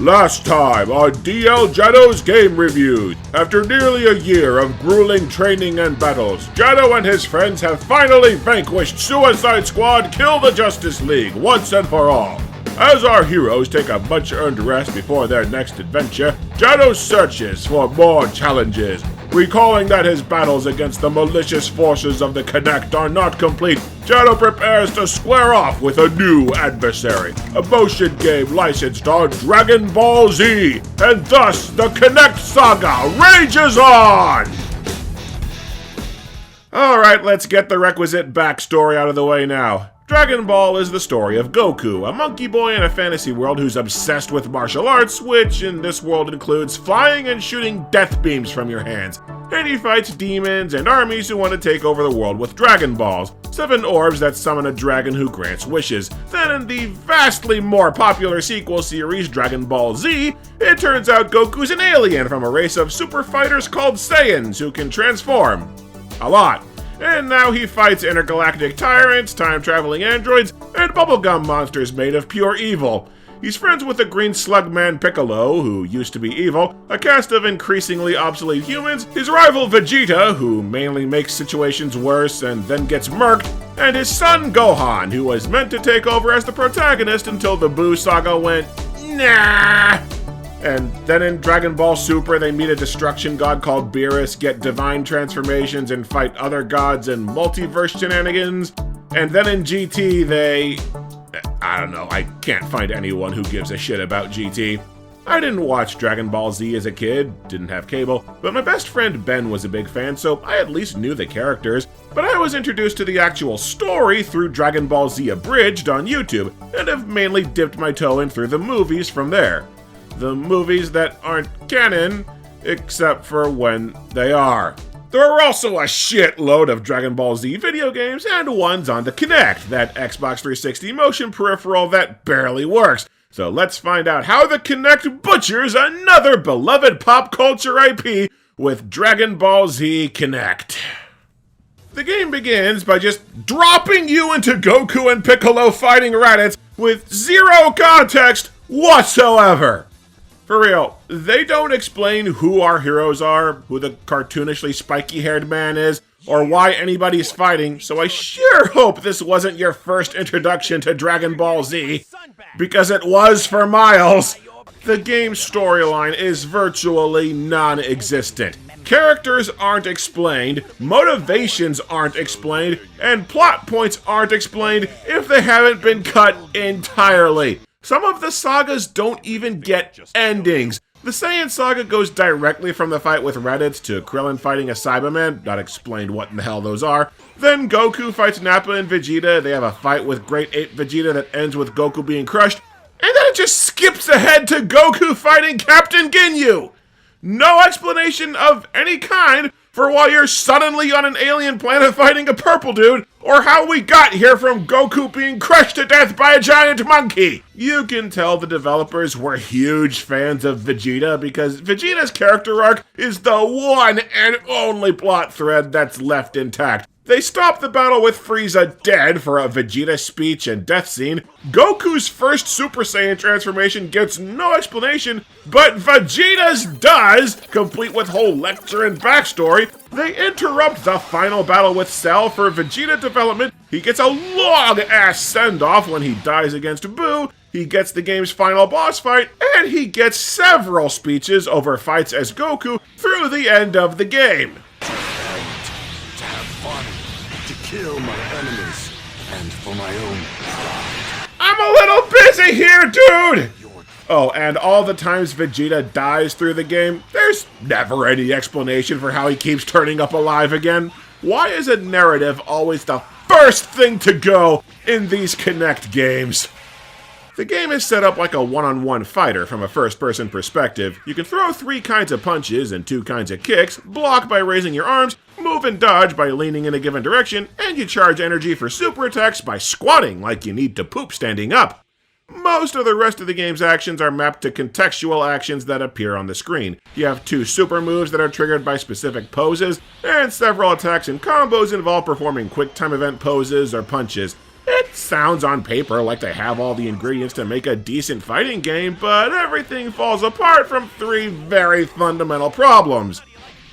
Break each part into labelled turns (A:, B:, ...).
A: Last time on DL Jaddo's Game Reviews. After nearly a year of grueling training and battles, Jaddo and his friends have finally vanquished Suicide Squad Kill the Justice League once and for all. As our heroes take a much-earned rest before their next adventure, Jaddo searches for more challenges. Recalling that his battles against the malicious forces of the Kinect are not complete, Jaddo prepares to square off with a new adversary, a motion game licensed on Dragon Ball Z, and thus the Kinect Saga rages on! Alright, let's get the requisite backstory out of the way now. Dragon Ball is the story of Goku, a monkey boy in a fantasy world who's obsessed with martial arts, which in this world includes flying and shooting death beams from your hands. And he fights demons and armies who want to take over the world with Dragon Balls, 7 orbs that summon a dragon who grants wishes. Then in the vastly more popular sequel series Dragon Ball Z, it turns out Goku's an alien from a race of super fighters called Saiyans who can transform. A lot. And now he fights intergalactic tyrants, time-traveling androids, and bubblegum monsters made of pure evil. He's friends with the green slug man Piccolo, who used to be evil, a cast of increasingly obsolete humans, his rival Vegeta, who mainly makes situations worse and then gets murked, and his son Gohan, who was meant to take over as the protagonist until the Buu saga went, nah. And then in Dragon Ball Super, they meet a destruction god called Beerus, get divine transformations, and fight other gods and multiverse shenanigans. And then in GT, I don't know, I can't find anyone who gives a shit about GT. I didn't watch Dragon Ball Z as a kid, didn't have cable, but my best friend Ben was a big fan, so I at least knew the characters. But I was introduced to the actual story through Dragon Ball Z Abridged on YouTube, and have mainly dipped my toe in through the movies from there. The movies that aren't canon, except for when they are. There are also a shitload of Dragon Ball Z video games and ones on the Kinect, that Xbox 360 motion peripheral that barely works. So let's find out how the Kinect butchers another beloved pop culture IP with Dragon Ball Z Kinect. The game begins by just dropping you into Goku and Piccolo fighting Raditz with zero context whatsoever. For real, they don't explain who our heroes are, who the cartoonishly spiky-haired man is, or why anybody's fighting, so I sure hope this wasn't your first introduction to Dragon Ball Z, because it was for miles. The game's storyline is virtually non-existent. Characters aren't explained, motivations aren't explained, and plot points aren't explained if they haven't been cut entirely. Some of the sagas don't even get endings. The Saiyan saga goes directly from the fight with Raditz to Krillin fighting a Cyberman, not explained what in the hell those are. Then Goku fights Nappa and Vegeta, they have a fight with Great Ape Vegeta that ends with Goku being crushed, and then it just skips ahead to Goku fighting Captain Ginyu! No explanation of any kind for why you're suddenly on an alien planet fighting a purple dude, or how we got here from Goku being crushed to death by a giant monkey. You can tell the developers were huge fans of Vegeta because Vegeta's character arc is the one and only plot thread that's left intact. They stop the battle with Frieza dead for a Vegeta speech and death scene. Goku's first Super Saiyan transformation gets no explanation, but Vegeta's does, complete with whole lecture and backstory. They interrupt the final battle with Cell for Vegeta development. He gets a long-ass send-off when he dies against Buu. He gets the game's final boss fight, and he gets several speeches over fights as Goku through the end of the game.
B: Kill my enemies, and for my own pride.
A: I'm a little busy here, dude! Oh, and all the times Vegeta dies through the game, there's never any explanation for how he keeps turning up alive again. Why is a narrative always the first thing to go in these Kinect games? The game is set up like a one-on-one fighter from a first-person perspective. You can throw 3 kinds of punches and 2 kinds of kicks, block by raising your arms, move and dodge by leaning in a given direction, and you charge energy for super attacks by squatting like you need to poop standing up. Most of the rest of the game's actions are mapped to contextual actions that appear on the screen. You have 2 super moves that are triggered by specific poses, and several attacks and combos involve performing quick time event poses or punches. It sounds on paper like they have all the ingredients to make a decent fighting game, but everything falls apart from three very fundamental problems.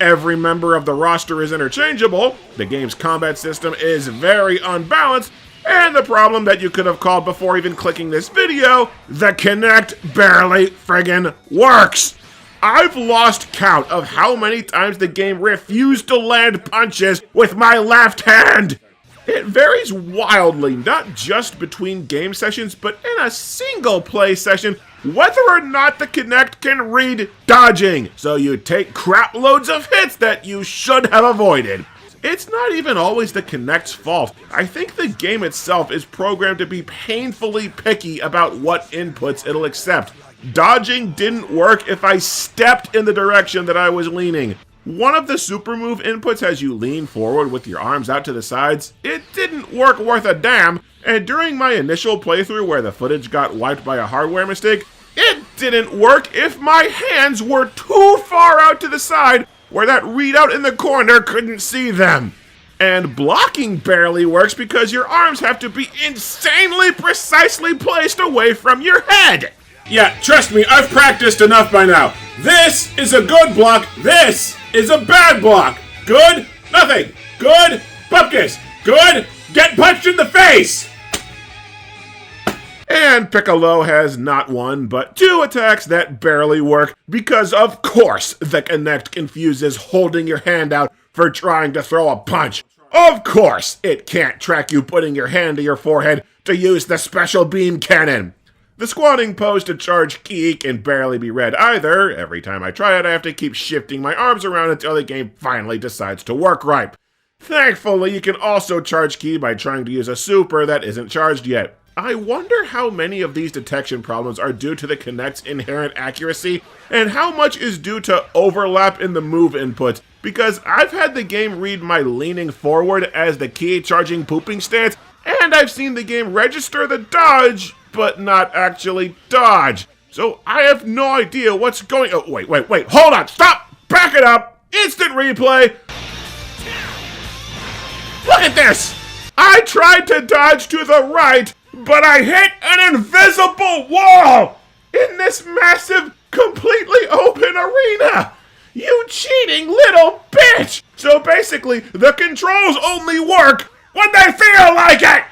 A: Every member of the roster is interchangeable, the game's combat system is very unbalanced, and the problem that you could have called before even clicking this video, the Kinect barely friggin' works! I've lost count of how many times the game refused to land punches with my left hand! It varies wildly, not just between game sessions, but in a single play session, whether or not the Kinect can read dodging, so you take crap loads of hits that you should have avoided. It's not even always the Kinect's fault. I think the game itself is programmed to be painfully picky about what inputs it'll accept. Dodging didn't work if I stepped in the direction that I was leaning. One of the super move inputs has you lean forward with your arms out to the sides. It didn't work worth a damn, and during my initial playthrough where the footage got wiped by a hardware mistake, it didn't work if my hands were too far out to the side where that readout in the corner couldn't see them. And blocking barely works because your arms have to be insanely precisely placed away from your head. Yeah, trust me, I've practiced enough by now. This is a good block, this is a bad block. Good, nothing. Good, bupkis. Good, get punched in the face. And Piccolo has not one, but two attacks that barely work because, of course, the Kinect confuses holding your hand out for trying to throw a punch. Of course, it can't track you putting your hand to your forehead to use the special beam cannon. The squatting pose to charge ki can barely be read either. Every time I try it, I have to keep shifting my arms around until the game finally decides to work right. Thankfully, you can also charge ki by trying to use a super that isn't charged yet. I wonder how many of these detection problems are due to the Kinect's inherent accuracy, and how much is due to overlap in the move inputs, because I've had the game read my leaning forward as the ki charging pooping stance, and I've seen the game register the dodge, but not actually dodge. So I have no idea what's going on. Wait, hold on, stop, back it up, instant replay. Look at this! I tried to dodge to the right, but I hit an invisible wall in this massive, completely open arena. You cheating little bitch! So basically, the controls only work when they feel like it!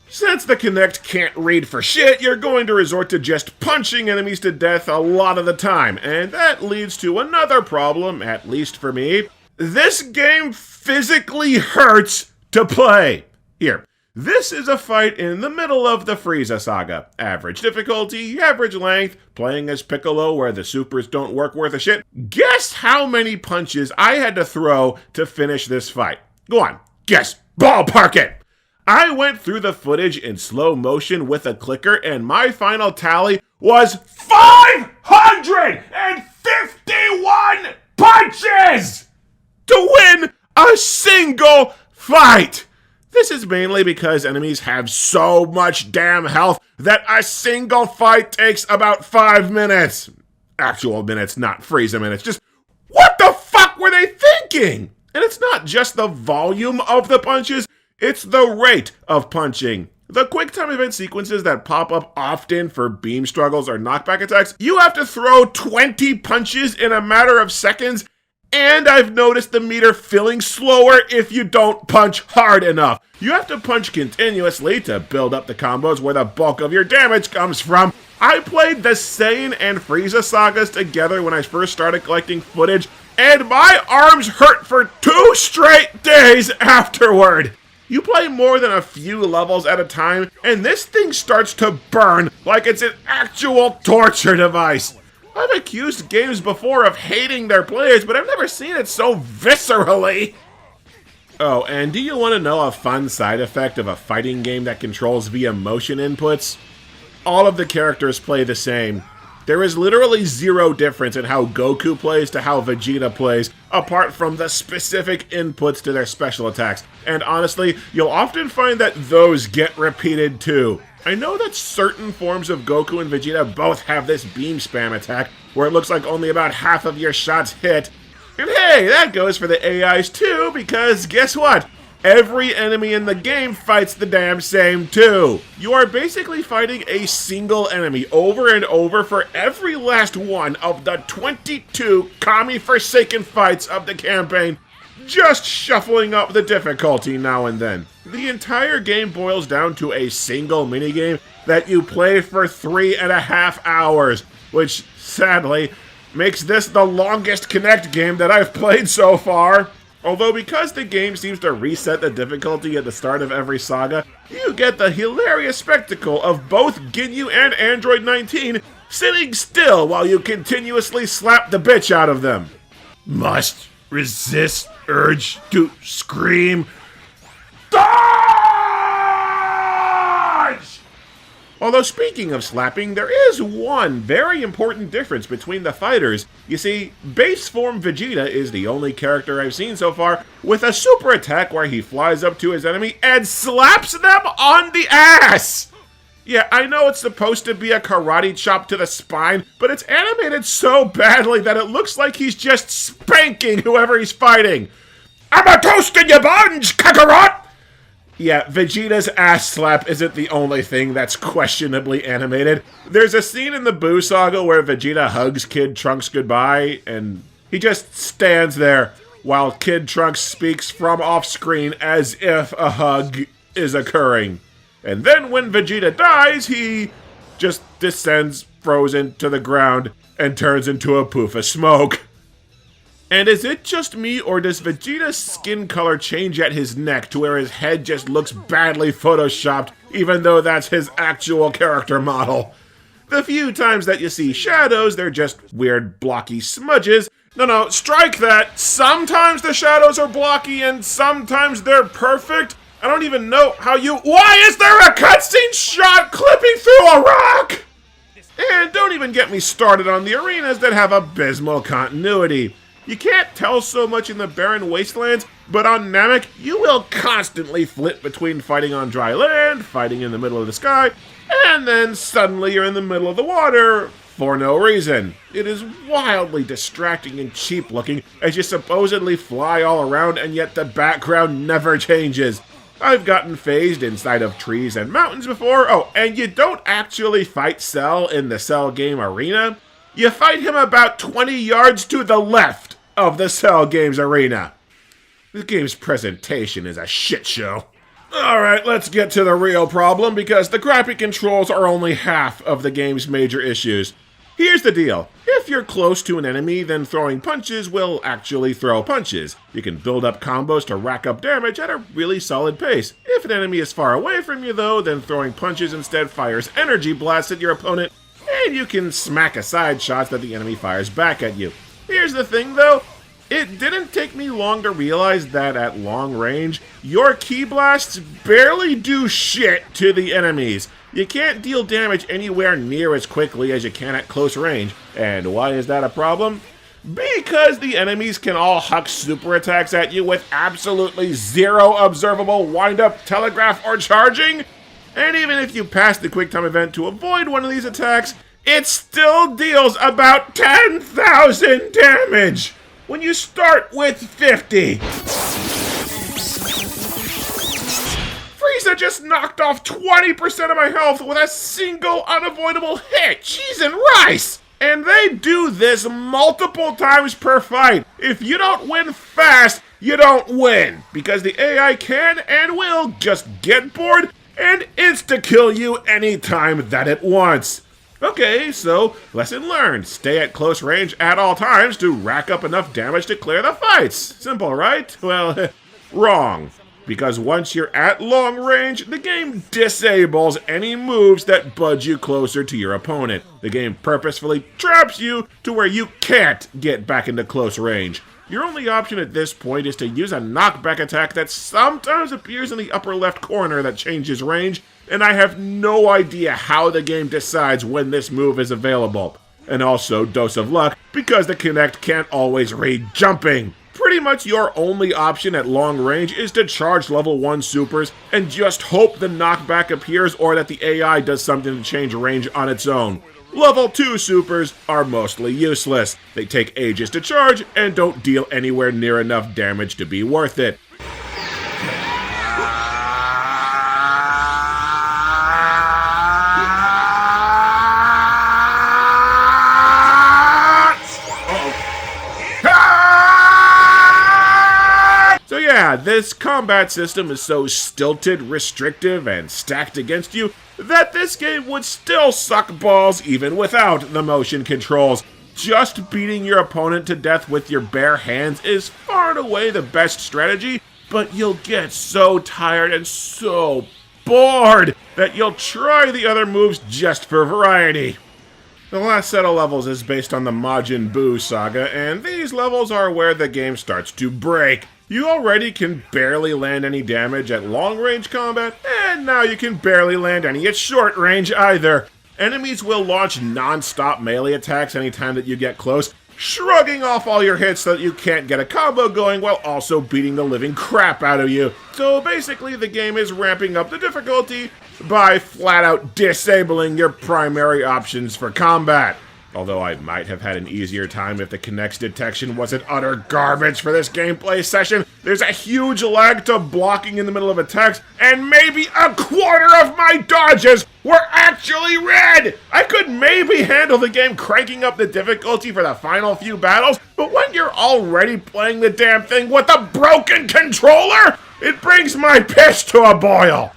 A: Since the Kinect can't read for shit, you're going to resort to just punching enemies to death a lot of the time, and that leads to another problem, at least for me. This game physically hurts to play. Here, this is a fight in the middle of the Frieza Saga. Average difficulty, average length, playing as Piccolo where the supers don't work worth a shit. Guess how many punches I had to throw to finish this fight. Go on, guess, ballpark it! I went through the footage in slow motion with a clicker, and my final tally was 551 punches to win a single fight! This is mainly because enemies have so much damn health that a single fight takes about 5 minutes. Actual minutes, not Frieza minutes. Just, what the fuck were they thinking? And it's not just the volume of the punches, it's the rate of punching. The quick time event sequences that pop up often for beam struggles or knockback attacks, you have to throw 20 punches in a matter of seconds, and I've noticed the meter filling slower if you don't punch hard enough. You have to punch continuously to build up the combos where the bulk of your damage comes from. I played the Saiyan and Frieza sagas together when I first started collecting footage, and my arms hurt for 2 straight days afterward. You play more than a few levels at a time, and this thing starts to burn like it's an actual torture device. I've accused games before of hating their players, but I've never seen it so viscerally. Oh, and do you want to know a fun side effect of a fighting game that controls via motion inputs? All of the characters play the same. There is literally zero difference in how Goku plays to how Vegeta plays, apart from the specific inputs to their special attacks. And honestly, you'll often find that those get repeated too. I know that certain forms of Goku and Vegeta both have this beam spam attack, where it looks like only about half of your shots hit. And hey, that goes for the AIs too, because guess what? every enemy in the game fights the damn same too. You are basically fighting a single enemy over and over for every last one of the 22 Kami-forsaken fights of the campaign, just shuffling up the difficulty now and then. The entire game boils down to a single minigame that you play for 3.5 hours, which sadly makes this the longest Kinect game that I've played so far. Although because the game seems to reset the difficulty at the start of every saga, you get the hilarious spectacle of both Ginyu and Android 19 sitting still while you continuously slap the bitch out of them. Must resist urge to scream. Dodge! Although speaking of slapping, there is one very important difference between the fighters. You see, base form Vegeta is the only character I've seen so far with a super attack where he flies up to his enemy and slaps them on the ass! Yeah, I know it's supposed to be a karate chop to the spine, but it's animated so badly that it looks like he's just spanking whoever he's fighting. I'm a toast in your buns, Kakarot! Yeah, Vegeta's ass slap isn't the only thing that's questionably animated. There's a scene in the Boo Saga where Vegeta hugs Kid Trunks goodbye, and he just stands there while Kid Trunks speaks from off-screen as if a hug is occurring. And then when Vegeta dies, he just descends frozen to the ground and turns into a poof of smoke. And is it just me, or does Vegeta's skin color change at his neck to where his head just looks badly photoshopped, even though that's his actual character model? The few times that you see shadows, they're just weird blocky smudges. No, strike that! Sometimes the shadows are blocky and sometimes they're perfect. I don't even know how you— Why is there a cutscene shot clipping through a rock? And don't even get me started on the arenas that have abysmal continuity. You can't tell so much in the barren wastelands, but on Namek, you will constantly flip between fighting on dry land, fighting in the middle of the sky, and then suddenly you're in the middle of the water for no reason. It is wildly distracting and cheap looking as you supposedly fly all around and yet the background never changes. I've gotten phased inside of trees and mountains before. Oh, and you don't actually fight Cell in the Cell game arena. You fight him about 20 yards to the left of the Cell game's arena. The game's presentation is a shit show. Alright, let's get to the real problem, because the crappy controls are only half of the game's major issues. Here's the deal. If you're close to an enemy, then throwing punches will actually throw punches. You can build up combos to rack up damage at a really solid pace. If an enemy is far away from you though, then throwing punches instead fires energy blasts at your opponent, and you can smack aside shots that the enemy fires back at you. Here's the thing though, it didn't take me long to realize that at long range, your ki blasts barely do shit to the enemies. You can't deal damage anywhere near as quickly as you can at close range. And why is that a problem? Because the enemies can all huck super attacks at you with absolutely zero observable wind-up, telegraph, or charging. And even if you pass the quick time event to avoid one of these attacks, it still deals about 10,000 damage when you start with 50. Frieza just knocked off 20% of my health with a single unavoidable hit. Cheese and rice! And they do this multiple times per fight. If you don't win fast, you don't win. Because the AI can and will just get bored and insta-kill you anytime that it wants. Okay, so lesson learned. Stay at close range at all times to rack up enough damage to clear the fights. Simple, right? Well, wrong. Because once you're at long range, the game disables any moves that budge you closer to your opponent. The game purposefully traps you to where you can't get back into close range. Your only option at this point is to use a knockback attack that sometimes appears in the upper left corner that changes range, and I have no idea how the game decides when this move is available. And also, dose of luck, because the Kinect can't always read jumping. Pretty much your only option at long range is to charge level 1 supers and just hope the knockback appears or that the AI does something to change range on its own. Level 2 supers are mostly useless. They take ages to charge and don't deal anywhere near enough damage to be worth it. yeah, this combat system is so stilted, restrictive, and stacked against you that this game would still suck balls even without the motion controls. Just beating your opponent to death with your bare hands is far and away the best strategy, but you'll get so tired and so bored that you'll try the other moves just for variety. The last set of levels is based on the Majin Buu saga, and these levels are where the game starts to break. You already can barely land any damage at long-range combat, and now you can barely land any at short range either. Enemies will launch non-stop melee attacks anytime that you get close, shrugging off all your hits so that you can't get a combo going while also beating the living crap out of you. So basically the game is ramping up the difficulty by flat out disabling your primary options for combat. Although I might have had an easier time if the Kinect's detection wasn't utter garbage for this gameplay session. There's a huge lag to blocking in the middle of attacks, and maybe a quarter of my dodges were actually red! I could maybe handle the game cranking up the difficulty for the final few battles, but when you're already playing the damn thing with a broken controller, it brings my piss to a boil.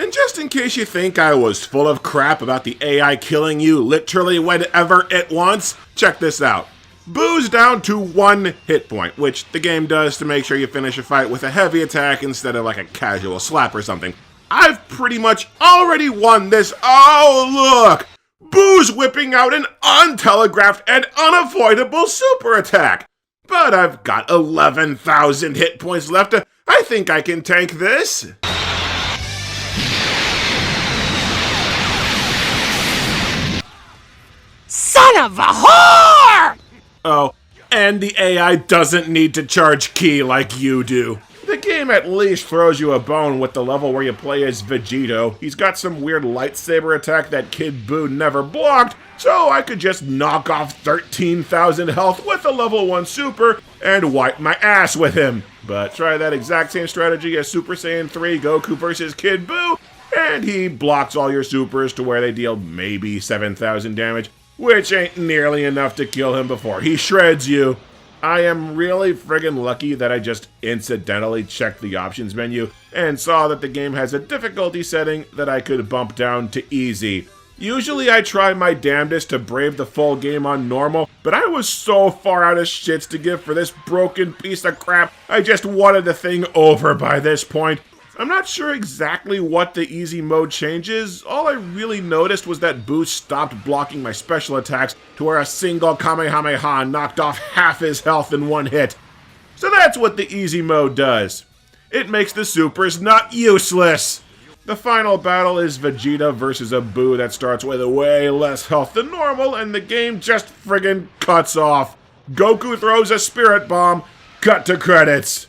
A: And just in case you think I was full of crap about the AI killing you literally whenever it wants, check this out. Buu's down to 1 hit point, which the game does to make sure you finish a fight with a heavy attack instead of like a casual slap or something. I've pretty much already won this. Oh, look! Buu's whipping out an untelegraphed and unavoidable super attack. But I've got 11,000 hit points left. I think I can tank this.
C: Son of a whore!
A: Oh, and the AI doesn't need to charge ki like you do. The game at least throws you a bone with the level where you play as Vegito. He's got some weird lightsaber attack that Kid Buu never blocked, so I could just knock off 13,000 health with a level 1 super and wipe my ass with him. But try that exact same strategy as Super Saiyan 3 Goku versus Kid Buu, and he blocks all your supers to where they deal maybe 7,000 damage. Which ain't nearly enough to kill him before he shreds you. I am really friggin' lucky that I just incidentally checked the options menu and saw that the game has a difficulty setting that I could bump down to easy. Usually I try my damnedest to brave the full game on normal, but I was so far out of shits to give for this broken piece of crap, I just wanted the thing over by this point. I'm not sure exactly what the easy mode changes. All I really noticed was that Buu stopped blocking my special attacks to where a single Kamehameha knocked off half his health in 1 hit. So that's what the easy mode does. It makes the supers not useless. The final battle is Vegeta versus a Buu that starts with way less health than normal, and the game just friggin' cuts off. Goku throws a spirit bomb, cut to credits.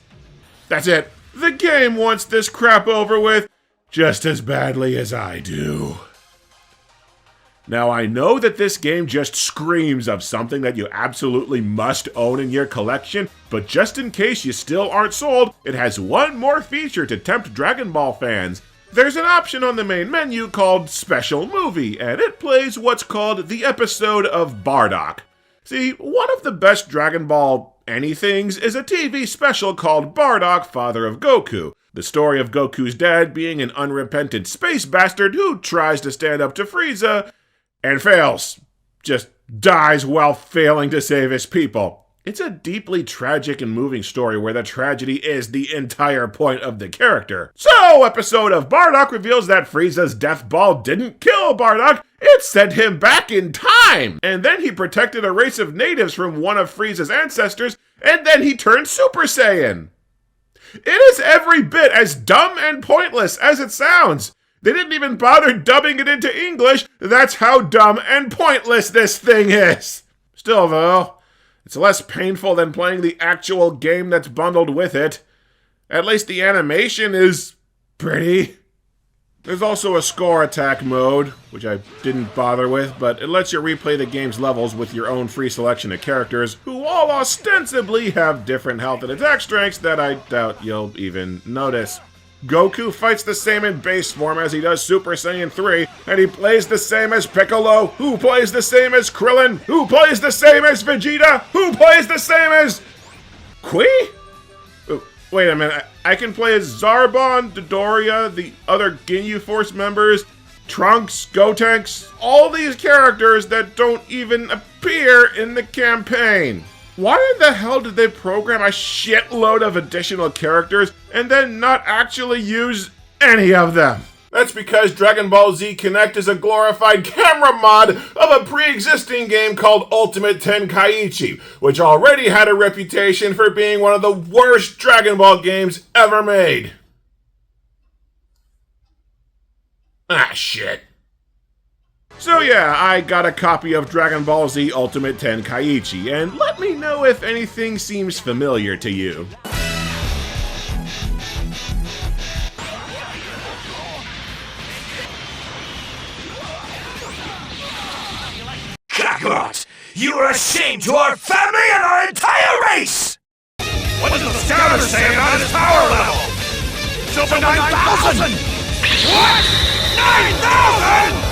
A: That's it. The game wants this crap over with just as badly as I do. Now, I know that this game just screams of something that you absolutely must own in your collection, but just in case you still aren't sold, it has one more feature to tempt Dragon Ball fans. There's an option on the main menu called Special Movie, and it plays what's called the episode of Bardock. See, one of the best Dragon Ball anythings is a TV special called Bardock, Father of Goku. The story of Goku's dad being an unrepentant space bastard who tries to stand up to Frieza and fails. Just dies while failing to save his people. It's a deeply tragic and moving story where the tragedy is the entire point of the character. So, episode of Bardock reveals that Frieza's death ball didn't kill Bardock, it sent him back in time! And then he protected a race of natives from one of Frieza's ancestors, and then he turned Super Saiyan! It is every bit as dumb and pointless as it sounds! They didn't even bother dubbing it into English, that's how dumb and pointless this thing is! Still though, it's less painful than playing the actual game that's bundled with it. At least the animation is pretty. There's also a score attack mode, which I didn't bother with, but it lets you replay the game's levels with your own free selection of characters, who all ostensibly have different health and attack strengths that I doubt you'll even notice. Goku fights the same in base form as he does Super Saiyan 3, and he plays the same as Piccolo, who plays the same as Krillin, who plays the same as Vegeta, who plays the same as... Qui? Wait a minute, I can play as Zarbon, Dodoria, the other Ginyu Force members, Trunks, Gotenks, all these characters that don't even appear in the campaign. Why in the hell did they program a shitload of additional characters and then not actually use any of them? That's because Dragon Ball Z Kinect is a glorified camera mod of a pre-existing game called Ultimate Tenkaichi, which already had a reputation for being one of the worst Dragon Ball games ever made. Ah, shit. So yeah, I got a copy of Dragon Ball Z Ultimate Tenkaichi, and let me know if anything seems familiar to you.
D: Kakarot, you are a shame to our family and our entire race! What does the scanner say about his power level? Super 9,000! What? 9,000?!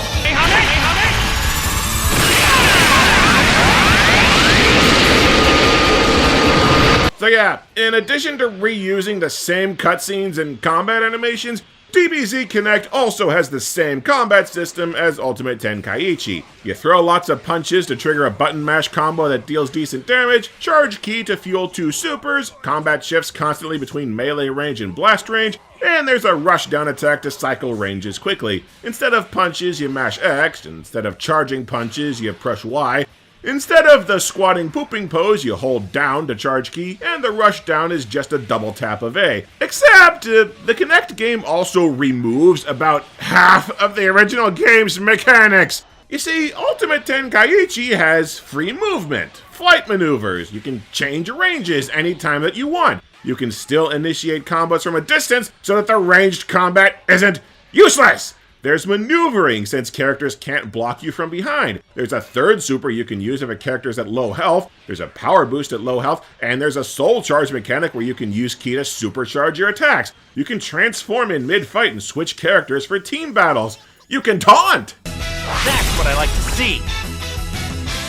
A: So yeah, in addition to reusing the same cutscenes and combat animations, DBZ Kinect also has the same combat system as Ultimate Tenkaichi. You throw lots of punches to trigger a button mash combo that deals decent damage, charge ki to fuel 2 supers, combat shifts constantly between melee range and blast range, and there's a rush down attack to cycle ranges quickly. Instead of punches, you mash X, instead of charging punches, you push Y. Instead of the squatting pooping pose, you hold down to charge ki, and the rush down is just a double tap of A. Except, the Kinect game also removes about half of the original game's mechanics. You see, Ultimate Tenkaichi has free movement, flight maneuvers, you can change ranges anytime that you want. You can still initiate combos from a distance so that the ranged combat isn't useless. There's maneuvering, since characters can't block you from behind. There's a third super you can use if a character's at low health. There's a power boost at low health, and there's a soul charge mechanic where you can use ki to supercharge your attacks. You can transform in mid-fight and switch characters for team battles. You can taunt!
D: That's what I like to see!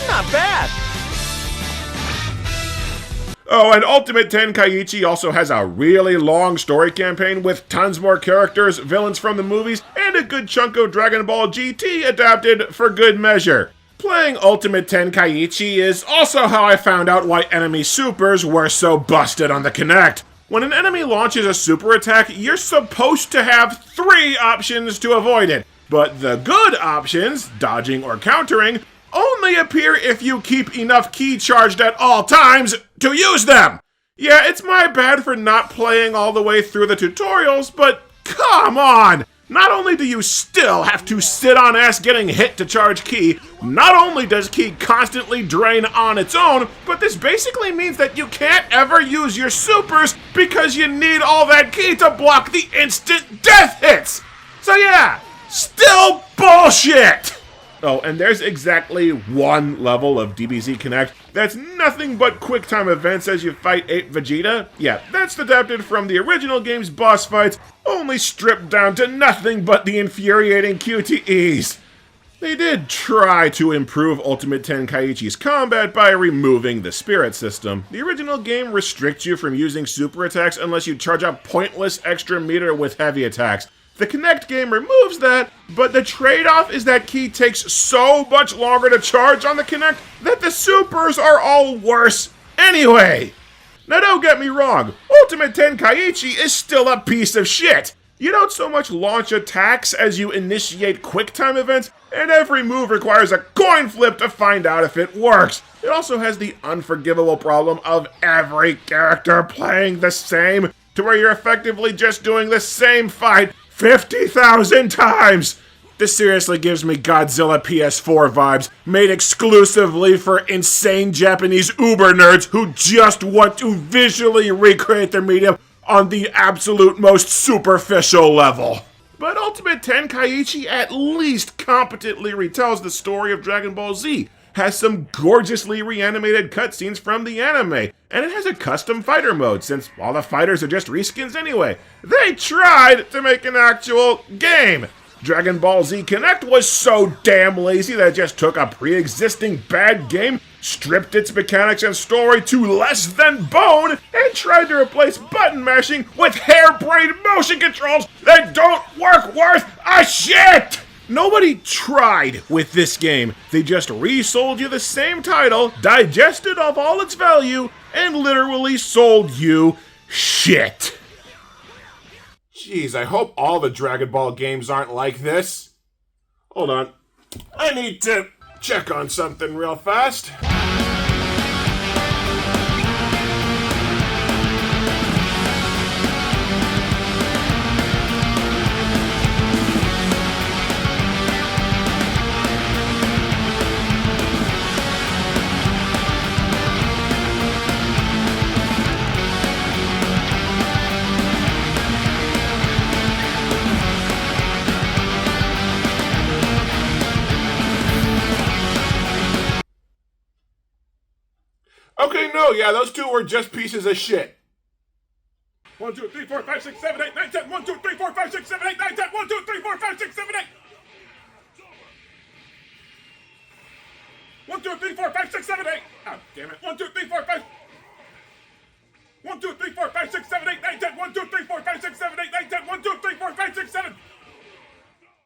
D: Not bad!
A: Oh, and Ultimate Tenkaichi also has a really long story campaign with tons more characters, villains from the movies, and a good chunk of Dragon Ball GT adapted for good measure. Playing Ultimate Tenkaichi is also how I found out why enemy supers were so busted on the Kinect. When an enemy launches a super attack, you're supposed to have 3 options to avoid it. But the good options, dodging or countering, only appear if you keep enough ki charged at all times to use them! Yeah, it's my bad for not playing all the way through the tutorials, but come on! Not only do you still have to sit on ass getting hit to charge ki, not only does ki constantly drain on its own, but this basically means that you can't ever use your supers because you need all that ki to block the instant death hits! So yeah, still bullshit! Oh, and there's exactly 1 level of DBZ Kinect that's nothing but quick-time events as you fight 8 Vegeta. Yeah, that's adapted from the original game's boss fights, only stripped down to nothing but the infuriating QTEs. They did try to improve Ultimate Tenkaichi's combat by removing the spirit system. The original game restricts you from using super attacks unless you charge a pointless extra meter with heavy attacks. The Kinect game removes that, but the trade-off is that ki takes so much longer to charge on the Kinect that the supers are all worse anyway. Now don't get me wrong, Ultimate Tenkaichi is still a piece of shit. You don't so much launch attacks as you initiate quick-time events, and every move requires a coin flip to find out if it works. It also has the unforgivable problem of every character playing the same, to where you're effectively just doing the same fight 50,000 times! This seriously gives me Godzilla PS4 vibes, made exclusively for insane Japanese uber nerds who just want to visually recreate their medium on the absolute most superficial level. But Ultimate Tenkaichi at least competently retells the story of Dragon Ball Z, has some gorgeously reanimated cutscenes from the anime, and it has a custom fighter mode, since all the fighters are just reskins anyway. They tried to make an actual game! Dragon Ball Z Kinect was so damn lazy that it just took a pre-existing bad game, stripped its mechanics and story to less than bone, and tried to replace button mashing with harebrained motion controls that don't work worth a shit! Nobody tried with this game. They just resold you the same title, digested of all its value, and literally sold you shit. Jeez, I hope all the Dragon Ball games aren't like this. Hold on. I need to check on something real fast. Okay, no, yeah, those two were just pieces of shit. 1, 2, 3, 4, 5, 6, 7, 8, 9, 10. 1, 2, 3, 4, 5, 6, 7, 8, 9, 10. 1, 2, 3, 4, 5, 6, 7, 8. 1, 2, 3, 4, 5, 6, 7, 8. Oh, damn it. 1, 2, 3, 4, 5. 1, 2, 3, 4, 5, 6, 7, 8, 9, 10. 1, 2, 3, 4, 5, 6, 7, 8, 9, 10. 1, 2, 3, 4, 5, 6, 7.